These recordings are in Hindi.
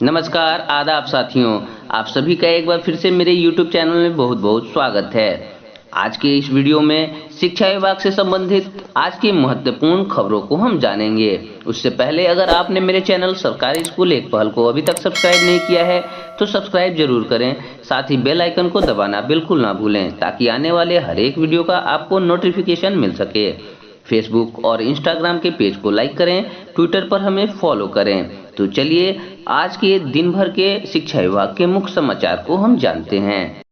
नमस्कार, आदाब साथियों। आप सभी का एक बार फिर से मेरे YouTube चैनल में बहुत-बहुत स्वागत है। आज के इस वीडियो में शिक्षा विभाग से संबंधित आज की महत्वपूर्ण खबरों को हम जानेंगे। उससे पहले अगर आपने मेरे चैनल सरकारी स्कूल एक पहल को अभी तक सब्सक्राइब नहीं किया है, तो सब्सक्राइब जरूर करें। साथ ही बेल आइकन को दबाना बिल्कुल ना भूलें, ताकि आने वाले हर एक वीडियो का आपको नोटिफिकेशन मिल सके। फेसबुक और इंस्टाग्राम के पेज को लाइक करें, ट्विटर पर हमें फॉलो करें। तो चलिए आज के दिन भर के शिक्षा विभाग के मुख्य समाचार को हम जानते हैं।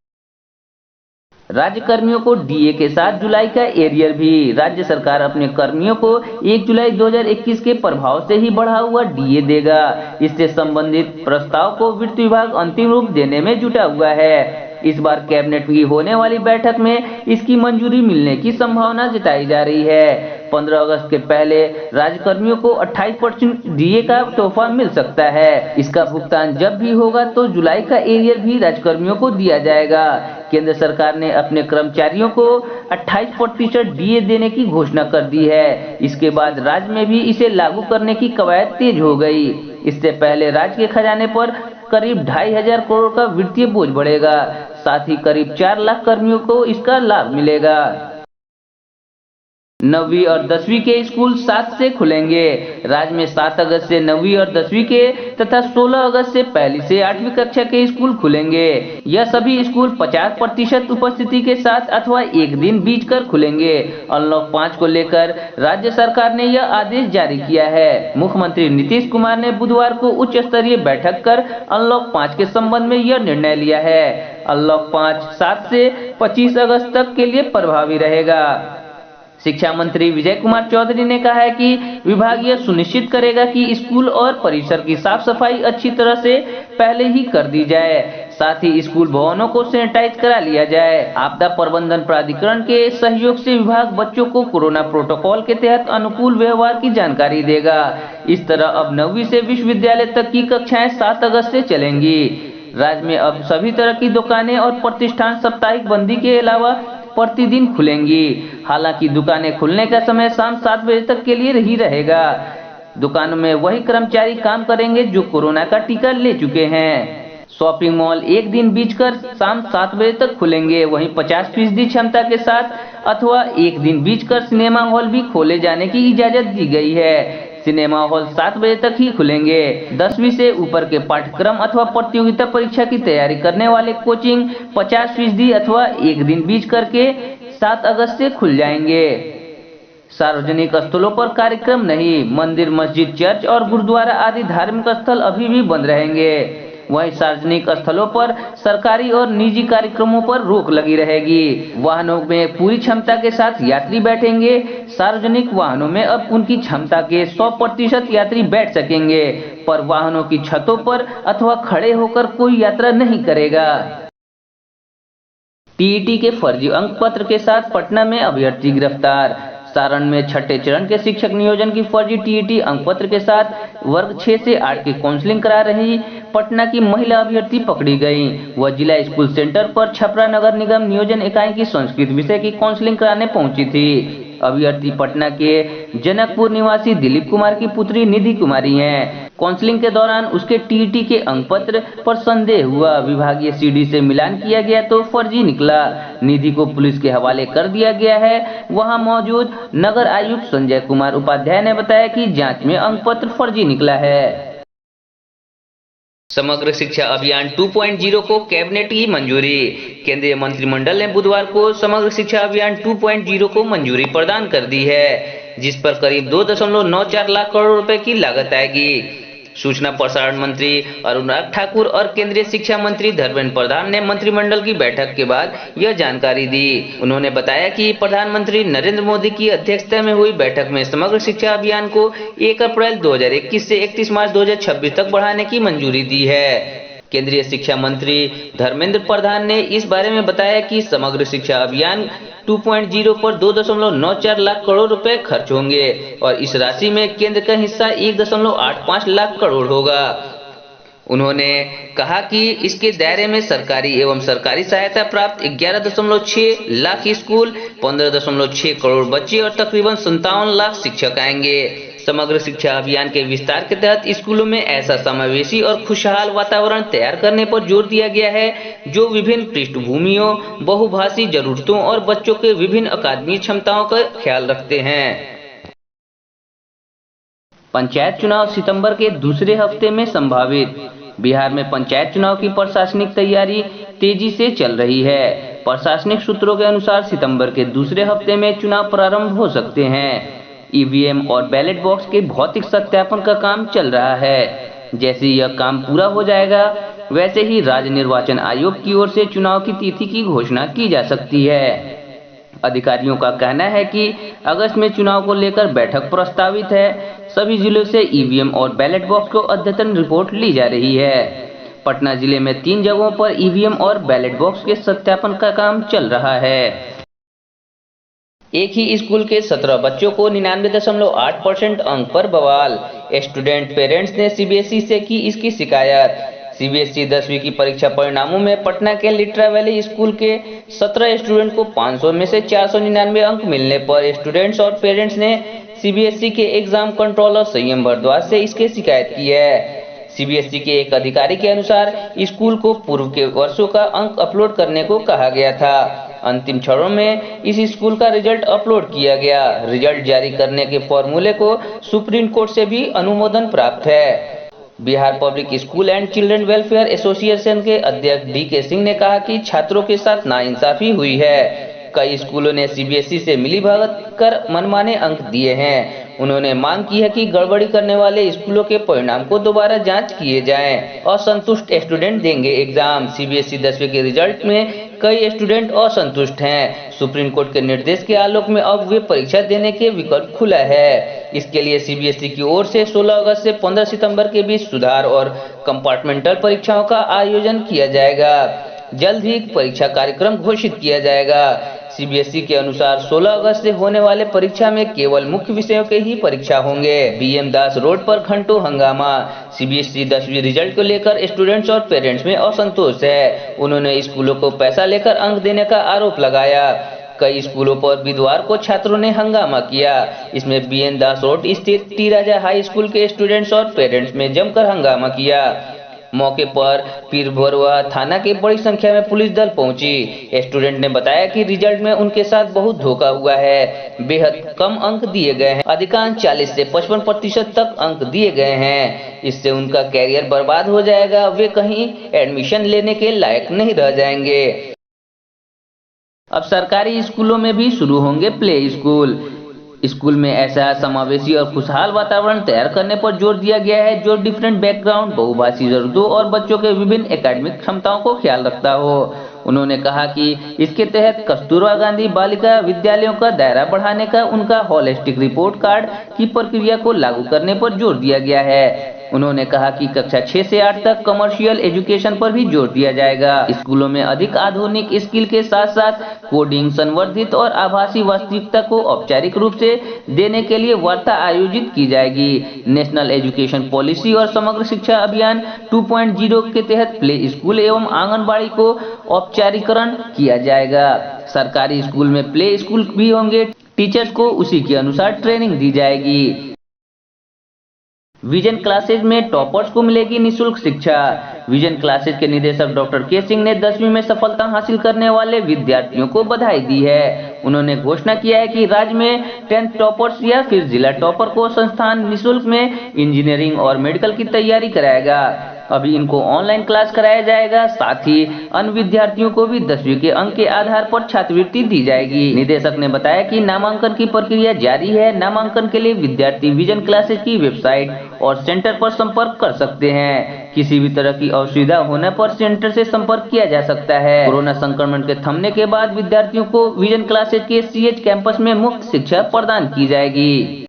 राज्य कर्मियों को डीए के साथ जुलाई का एरियर भी। राज्य सरकार अपने कर्मियों को 1 जुलाई 2021 के प्रभाव से ही बढ़ा हुआ डीए देगा। इससे संबंधित प्रस्ताव को वित्त विभाग अंतिम रूप देने में जुटा हुआ है। इस बार कैबिनेट की होने वाली बैठक में इसकी मंजूरी मिलने की संभावना जताई जा रही है। 15 अगस्त के पहले राज्यकर्मियों को 28% डीए का तोहफा मिल सकता है। इसका भुगतान जब भी होगा तो जुलाई का एरियर भी राज्यकर्मियों को दिया जाएगा। केंद्र सरकार ने अपने कर्मचारियों को 28% डीए देने की घोषणा कर दी है। इसके बाद राज्य में भी इसे लागू करने की कवायद तेज हो गई। इससे पहले राज्य के खजाने पर करीब 2,500 करोड़ का वित्तीय बोझ बढ़ेगा। साथ ही करीब 4 लाख कर्मियों को इसका लाभ मिलेगा। 9वीं और 10वीं के स्कूल 7 से खुलेंगे। राज्य में 7 अगस्त से 9वीं और 10वीं के तथा 16 अगस्त से 1ली से 8वीं कक्षा के स्कूल खुलेंगे। यह सभी स्कूल 50% उपस्थिति के साथ अथवा एक दिन बीच कर खुलेंगे। अनलॉक 5 को लेकर राज्य सरकार ने यह आदेश जारी किया है। मुख्यमंत्री नीतीश कुमार ने बुधवार को उच्च स्तरीय बैठक कर अनलॉक 5 के संबंध में यह निर्णय लिया है। अनलॉक 5 7 से 25 अगस्त तक के लिए प्रभावी रहेगा। शिक्षा मंत्री विजय कुमार चौधरी ने कहा है कि विभाग यह सुनिश्चित करेगा कि स्कूल और परिसर की साफ सफाई अच्छी तरह से पहले ही कर दी जाए। साथ ही स्कूल भवनों को सैनिटाइज करा लिया जाए। आपदा प्रबंधन प्राधिकरण के सहयोग से विभाग बच्चों को कोरोना प्रोटोकॉल के तहत अनुकूल व्यवहार की जानकारी देगा। इस तरह अब 9वीं से विश्वविद्यालय तक की कक्षाएं 7 अगस्त से चलेंगी। राज्य में अब सभी तरह की दुकानें और प्रतिष्ठान साप्ताहिक बंदी के अलावा प्रतिदिन खुलेंगी। हालांकि दुकानें खुलने का समय शाम 7 बजे तक के लिए ही रहेगा। दुकानों में वही कर्मचारी काम करेंगे जो कोरोना का टीका ले चुके हैं। शॉपिंग मॉल एक दिन बीच कर शाम 7 बजे तक खुलेंगे। वहीं 50% क्षमता के साथ अथवा एक दिन बीच कर सिनेमा हॉल भी खोले जाने की इजाजत दी गई है। सिनेमा हॉल 7 बजे तक ही खुलेंगे। 10वीं से ऊपर के पाठ्यक्रम अथवा प्रतियोगिता परीक्षा की तैयारी करने वाले कोचिंग 50% अथवा एक दिन बीच करके 7 अगस्त से खुल जाएंगे। सार्वजनिक स्थलों पर कार्यक्रम नहीं। मंदिर, मस्जिद, चर्च और गुरुद्वारा आदि धार्मिक स्थल अभी भी बंद रहेंगे। वहीं सार्वजनिक स्थलों पर सरकारी और निजी कार्यक्रमों पर रोक लगी रहेगी। वाहनों में पूरी क्षमता के साथ यात्री बैठेंगे। सार्वजनिक वाहनों में अब उनकी क्षमता के 100% यात्री बैठ सकेंगे, पर वाहनों की छतों पर अथवा खड़े होकर कोई यात्रा नहीं करेगा। टीईटी के फर्जी अंक पत्र के साथ पटना में अभ्यर्थी गिरफ्तार। सारण में छठे चरण के शिक्षक नियोजन की फर्जी टीईटी अंक पत्र के साथ वर्ग 6 से 8 की काउंसलिंग करा रही पटना की महिला अभ्यर्थी पकड़ी गई। वह जिला स्कूल सेंटर पर छपरा नगर निगम नियोजन इकाई की संस्कृत विषय की काउंसलिंग कराने पहुंची थी। अभ्यर्थी पटना के जनकपुर निवासी दिलीप कुमार की पुत्री निधि कुमारी हैं। काउंसलिंग के दौरान उसके टीईटी के अंक पत्र पर संदेह हुआ। विभागीय सीडी से मिलान किया गया तो फर्जी निकला। निधि को पुलिस के हवाले कर दिया गया है। वहां मौजूद नगर आयुक्त संजय कुमार उपाध्याय ने बताया कि जांच में अंक पत्र फर्जी निकला है। समग्र शिक्षा अभियान 2.0 को कैबिनेट की मंजूरी। केंद्रीय मंत्रिमंडल ने बुधवार को समग्र शिक्षा अभियान 2.0 को मंजूरी प्रदान कर दी है, जिस पर करीब 2.94 लाख करोड़ रुपए की लागत आएगी। सूचना प्रसारण मंत्री अनुराग ठाकुर और केंद्रीय शिक्षा मंत्री धर्मेंद्र प्रधान ने मंत्रिमंडल की बैठक के बाद यह जानकारी दी। उन्होंने बताया कि प्रधानमंत्री नरेंद्र मोदी की अध्यक्षता में हुई बैठक में समग्र शिक्षा अभियान को 1 अप्रैल 2021 से 31 मार्च 2026 तक बढ़ाने की मंजूरी दी है। केंद्रीय शिक्षा मंत्री धर्मेंद्र प्रधान ने इस बारे में बताया कि समग्र शिक्षा अभियान 2.0 पर 2.94 लाख करोड़ रुपए खर्च होंगे और इस राशि में केंद्र का हिस्सा 1.85 लाख करोड़ होगा। उन्होंने कहा कि इसके दायरे में सरकारी एवं सरकारी सहायता प्राप्त 11.6 लाख स्कूल, 15.6 करोड़ बच्चे और तकरीबन 57 लाख शिक्षक आएंगे। समग्र शिक्षा अभियान के विस्तार के तहत स्कूलों में ऐसा समावेशी और खुशहाल वातावरण तैयार करने पर जोर दिया गया है जो विभिन्न पृष्ठभूमियों, बहुभाषी जरूरतों और बच्चों के विभिन्न अकादमिक क्षमताओं का ख्याल रखते हैं। पंचायत चुनाव सितंबर के दूसरे हफ्ते में संभावित। बिहार में पंचायत चुनाव की प्रशासनिक तैयारी तेजी से चल रही है। प्रशासनिक सूत्रों के अनुसार सितंबर के दूसरे हफ्ते में चुनाव प्रारंभ हो सकते हैं। ईवीएम और बैलेट बॉक्स के भौतिक सत्यापन का काम चल रहा है। जैसे यह काम पूरा हो जाएगा, वैसे ही राज्य निर्वाचन आयोग की ओर से चुनाव की तिथि की घोषणा की जा सकती है। अधिकारियों का कहना है कि अगस्त में चुनाव को लेकर बैठक प्रस्तावित है। सभी जिलों से ईवीएम और बैलेट बॉक्स को अद्यतन रिपोर्ट ली जा रही है। पटना जिले में 3 जगहों पर ईवीएम और बैलेट बॉक्स के सत्यापन का काम चल रहा है। एक ही स्कूल के 17 बच्चों को 99.8% अंक पर बवाल। स्टूडेंट पेरेंट्स ने सीबीएसई से की इसकी शिकायत। सीबीएसई 10वीं की परीक्षा परिणामों में पटना के लिट्रा वैली स्कूल के 17 स्टूडेंट को 500 में से 499 अंक मिलने पर स्टूडेंट्स और पेरेंट्स ने सीबीएसई के एग्जाम कंट्रोलर संयम भारद्वाज से इसकी शिकायत की है। सीबीएसई के एक अधिकारी के अनुसार स्कूल को पूर्व के वर्षों का अंक अपलोड करने को कहा गया था। अंतिम क्षणों में इस स्कूल का रिजल्ट अपलोड किया गया। रिजल्ट जारी करने के फॉर्मूले को सुप्रीम कोर्ट से भी अनुमोदन प्राप्त है। Bihar public school and children welfare association के अध्यक्ष डी.के. सिंह ने कहा कि छात्रों के साथ नाइंसाफी हुई है। कई स्कूलों ने सीबीएसई से मिलीभगत कर मनमाने अंक दिए हैं। उन्होंने मांग की है कि गड़बड़ी करने वाले स्कूलों के परिणाम को दोबारा जांच किए जाएं। असंतुष्ट स्टूडेंट देंगे एग्जाम। सीबीएसई 10वीं के रिजल्ट में कई स्टूडेंट असंतुष्ट हैं। सुप्रीम कोर्ट के निर्देश के आलोक में अब वे परीक्षा देने के विकल्प खुला है। इसके लिए सीबीएसई की ओर से 16 अगस्त से 15 सितंबर के बीच सुधार और कंपार्टमेंटल परीक्षाओं का आयोजन किया जाएगा। जल्द ही परीक्षा कार्यक्रम घोषित किया जाएगा। सीबीएसई के अनुसार 16 अगस्त से होने वाले परीक्षा में केवल मुख्य विषयों के ही परीक्षा होंगे। बीएम दास रोड पर घंटों हंगामा। सीबीएसई 10वीं रिजल्ट को लेकर स्टूडेंट्स और पेरेंट्स में असंतोष है। उन्होंने स्कूलों को पैसा लेकर अंक देने का आरोप लगाया। कई स्कूलों पर बुधवार को छात्रों ने हंगामा किया। इसमें बीएन दास रोड स्थित टी राजा हाई स्कूल के स्टूडेंट्स और पेरेंट्स में जमकर हंगामा किया। मौके पर पीर भरुआ थाना के बड़ी संख्या में पुलिस दल पहुंची। स्टूडेंट ने बताया कि रिजल्ट में उनके साथ बहुत धोखा हुआ है। बेहद कम अंक दिए गए हैं। अधिकांश 40 से 55% तक अंक दिए गए हैं। इससे उनका कैरियर बर्बाद हो जाएगा। वे कहीं एडमिशन लेने के लायक नहीं रह जाएंगे। अब सरकारी स्कूलों में भी शुरू होंगे प्ले स्कूल। स्कूल में ऐसा समावेशी और खुशहाल वातावरण तैयार करने पर जोर दिया गया है जो डिफरेंट बैकग्राउंड, बहुभाषी जरूरतों और बच्चों के विभिन्न एकेडमिक क्षमताओं को ख्याल रखता हो। उन्होंने कहा कि इसके तहत कस्तूरबा गांधी बालिका विद्यालयों का दायरा बढ़ाने का उनका होलिस्टिक रिपोर्ट कार्ड की प्रक्रिया को लागू करने पर जोर दिया गया है। उन्होंने कहा कि कक्षा 6 से 8 तक कमर्शियल एजुकेशन पर भी जोर दिया जाएगा। स्कूलों में अधिक आधुनिक स्किल के साथ साथ कोडिंग, संवर्धित और आभासी वास्तविकता को औपचारिक रूप से देने के लिए वार्ता आयोजित की जाएगी। नेशनल एजुकेशन पॉलिसी और समग्र शिक्षा अभियान 2.0 के तहत प्ले स्कूल एवं आंगनबाड़ी को औपचारिकरण किया जाएगा। सरकारी स्कूल में प्ले स्कूल भी होंगे। टीचर्स को उसी के अनुसार ट्रेनिंग दी जाएगी। विजन क्लासेज में टॉपर्स को मिलेगी निःशुल्क शिक्षा। विजन क्लासेज के निदेशक डॉक्टर के सिंह ने 10वीं में सफलता हासिल करने वाले विद्यार्थियों को बधाई दी है। उन्होंने घोषणा किया है कि राज्य में 10th टॉपर्स या फिर जिला टॉपर को संस्थान निःशुल्क में इंजीनियरिंग और मेडिकल की तैयारी कराएगा। अभी इनको ऑनलाइन क्लास कराया जाएगा। साथ ही अन्य विद्यार्थियों को भी 10वीं के अंक के आधार पर छात्रवृत्ति दी जाएगी। निदेशक ने बताया कि नामांकन की प्रक्रिया जारी है। नामांकन के लिए विद्यार्थी विजन क्लासेज की वेबसाइट और सेंटर पर संपर्क कर सकते हैं। किसी भी तरह की असुविधा होने पर सेंटर से संपर्क किया जा सकता है। कोरोना संक्रमण के थमने के बाद विद्यार्थियों को विजन क्लासेज के सीएच कैंपस में मुफ्त शिक्षा प्रदान की जाएगी।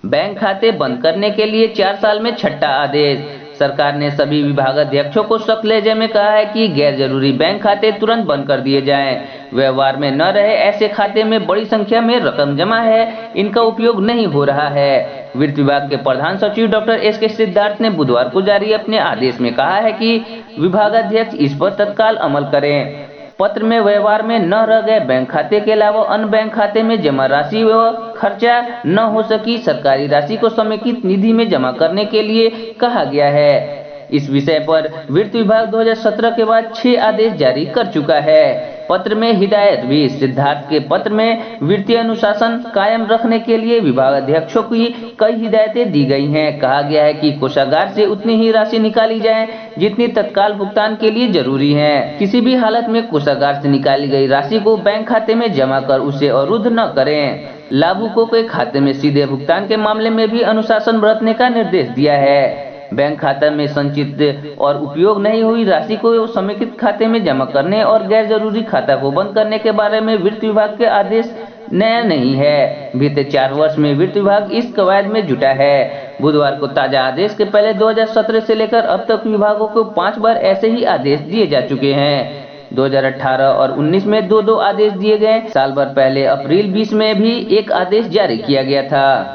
बैंक खाते बंद करने के लिए 4 साल में छठा आदेश। सरकार ने सभी विभागाध्यक्षों को सख्त लहजे में कहा है कि गैर जरूरी बैंक खाते तुरंत बंद कर दिए जाएं। व्यवहार में न रहे ऐसे खाते में बड़ी संख्या में रकम जमा है, इनका उपयोग नहीं हो रहा है। वित्त विभाग के प्रधान सचिव डॉक्टर एस.के. सिद्धार्थ ने बुधवार को जारी अपने आदेश में कहा है कि विभागाध्यक्ष इस पर तत्काल अमल करें। पत्र में व्यवहार में न रह गए बैंक खाते के अलावा अन्य बैंक खाते में जमा राशि व खर्चा न हो सकी सरकारी राशि को समेकित निधि में जमा करने के लिए कहा गया है। इस विषय पर वित्त विभाग 2017 के बाद 6 आदेश जारी कर चुका है। पत्र में हिदायत भी। सिद्धार्थ के पत्र में वित्तीय अनुशासन कायम रखने के लिए विभाग अध्यक्षों की कई हिदायतें दी गई हैं। कहा गया है कि कोषागार से उतनी ही राशि निकाली जाए जितनी तत्काल भुगतान के लिए जरूरी है। किसी भी हालत में कोषागार से निकाली गई राशि को बैंक खाते में जमा कर उसे अवरुद्ध न करें। लाभुकों के खाते में सीधे भुगतान के मामले में भी अनुशासन बरतने का निर्देश दिया है। बैंक खाता में संचित और उपयोग नहीं हुई राशि को समेकित खाते में जमा करने और गैर जरूरी खाता को बंद करने के बारे में वित्त विभाग के आदेश नया नहीं है। बीते 4 वर्ष में वित्त विभाग इस कवायद में जुटा है। बुधवार को ताजा आदेश के पहले 2017 से लेकर अब तक विभागों को 5 बार ऐसे ही आदेश दिए जा चुके हैं। 2018 और 19 में 2-2 आदेश दिए गए। साल भर पहले अप्रैल 20 में भी एक आदेश जारी किया गया था।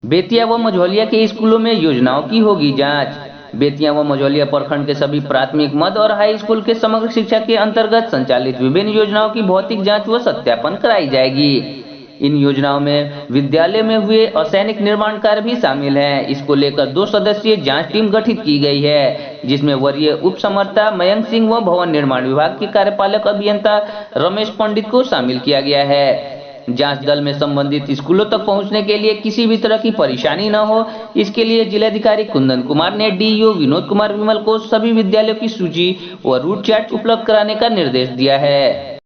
बेतिया व मझौलिया के स्कूलों में योजनाओं की होगी जांच। बेतिया व मझौलिया प्रखंड के सभी प्राथमिक, मध्य और हाई स्कूल के समग्र शिक्षा के अंतर्गत संचालित विभिन्न योजनाओं की भौतिक जांच व सत्यापन कराई जाएगी। इन योजनाओं में विद्यालय में हुए असैनिक निर्माण कार्य भी शामिल हैं। इसको लेकर 2 सदस्यीय जांच टीम गठित की गई है, जिसमें वरीय उप समर्था मयंक सिंह व भवन निर्माण विभाग के कार्यपालक अभियंता रमेश पंडित को शामिल किया गया है। जांच दल में संबंधित स्कूलों तक पहुंचने के लिए किसी भी तरह की परेशानी न हो, इसके लिए जिलाधिकारी कुंदन कुमार ने डीईओ विनोद कुमार विमल को सभी विद्यालयों की सूची व रूट चार्ट उपलब्ध कराने का निर्देश दिया है।